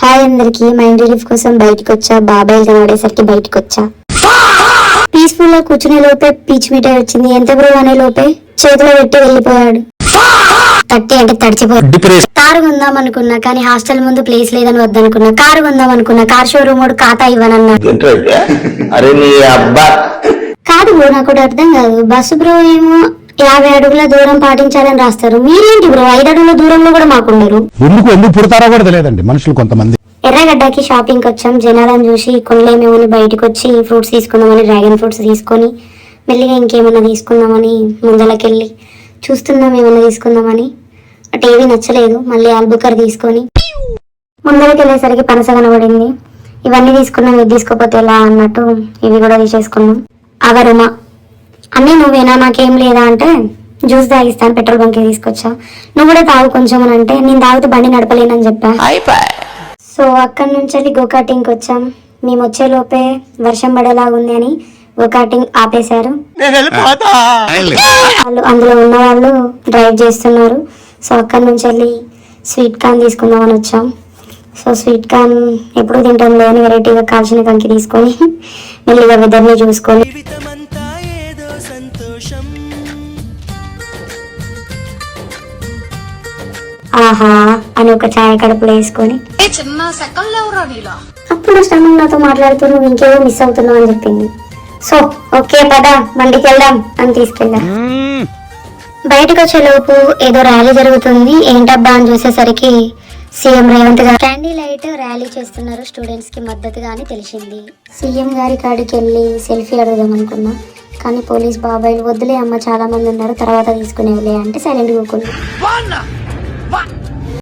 Hi అందరికి, mind relief కోసం బయటకు వచ్చా. బాబాయ్ కనబడేసరికి బయటకు వచ్చా. పీస్ఫుల్ గా కూర్చునే లోపే పీచ్ మిఠాయి వచ్చింది. ఎంత బ్రో అనే లోపే చేతిలో పెట్టి వెళ్ళిపోయాడు. తట్టి అంటే తడిచిపోయాడు. కారు కొందాం అనుకున్నా కానీ హాస్టల్ ముందు ప్లేస్ లేదని వద్దనుకున్నా. కారు కొందాం అనుకున్నా, కార్ షోరూమ్ వాడు ఖాతా ఇవ్వనన్నాడు. కాదు బ్రో, నాకు ఒకటి అర్థం కాదు. బస్సు బ్రో ఏమో 50 అడుగుల దూరం పాటించాలని రాస్తారు. మీరేంటి బ్రో 5 అడుగుల దూరంలో కూడా మాకుండరు. ఎందుకు పుడతారో కూడా తెలియదండి మనుషులు కొంతమంది. ఎర్రగడ్డకి షాపింగ్ వచ్చాం. జనాలను చూసి కొనలేమేమని బయటకు వచ్చి ఫ్రూట్స్ తీసుకుందామని డ్రాగన్ ఫ్రూట్స్ తీసుకొని మెల్లిగా ఇంకేమన్నా తీసుకుందామని ముందలకెళ్ళి చూస్తున్నాం ఏమన్నా తీసుకుందామని. అటు ఏవి నచ్చలేదు. మళ్ళీ ఆల్బుకర్ తీసుకొని ముందరికి వెళ్ళేసరికి పనస కనబడింది. ఇవన్నీ తీసుకున్నాం, ఇది తీసుకోపోతే ఎలా అన్నట్టు ఇవి కూడా తీసేసుకున్నాం. అవరుమా అన్నీ నువ్వేనా, నాకేం లేదా అంటే జ్యూస్ తాగిస్తాను పెట్రోల్ బంక్ తీసుకొచ్చా, నువ్వు కూడా తాగు కొంచెం అని అంటే నేను తాగితే బండి నడపలేనని చెప్పా. సో అక్కడి నుంచి గోకాటింగ్కి వచ్చాం. మేము వచ్చే లోపే వర్షం పడేలాగుంది అని గోకాటింగ్ ఆపేశారు. వాళ్ళు అందులో ఉన్న వాళ్ళు డ్రైవ్ చేస్తున్నారు. సో అక్కడి నుంచి వెళ్ళి స్వీట్ కార్న్ తీసుకుందామని వచ్చాం. సో స్వీట్ కార్న్ ఎప్పుడు తింటాం లేని వెరైటీగా కాల్చిన కంకి తీసుకొని మెల్లిగా వెదర్ని చూసుకొని ఆహా అని ఒక ఛాయ్ కడుపులో వేసుకొని అప్పుడు స్టమక్ నాతో మాట్లాడుతూ నువ్వు ఇంకేదో మిస్ అవుతున్నావు అని చెప్పింది. సో ఓకే పదా బండికి వెళ్దాం అని తీసుకెళ్ళా. బయటకు వచ్చే లోపు ఏదో ర్యాలీ జరుగుతుంది. ఏంటబ్బా అని చూసేసరికి సీఎం రేవంత్ గారు క్యాండీ లైట్ ర్యాలీ చేస్తున్నారు స్టూడెంట్స్ కి మద్దతుగా అని తెలిసింది. సీఎం గారి కాడికి వెళ్ళి సెల్ఫీ అడుగుదాం అనుకున్నా కానీ పోలీస్ బాబాయిలు వద్దులే అమ్మ చాలా మంది ఉన్నారు తర్వాత తీసుకునేవులే అంటే సైలెంట్ కూకున్నా.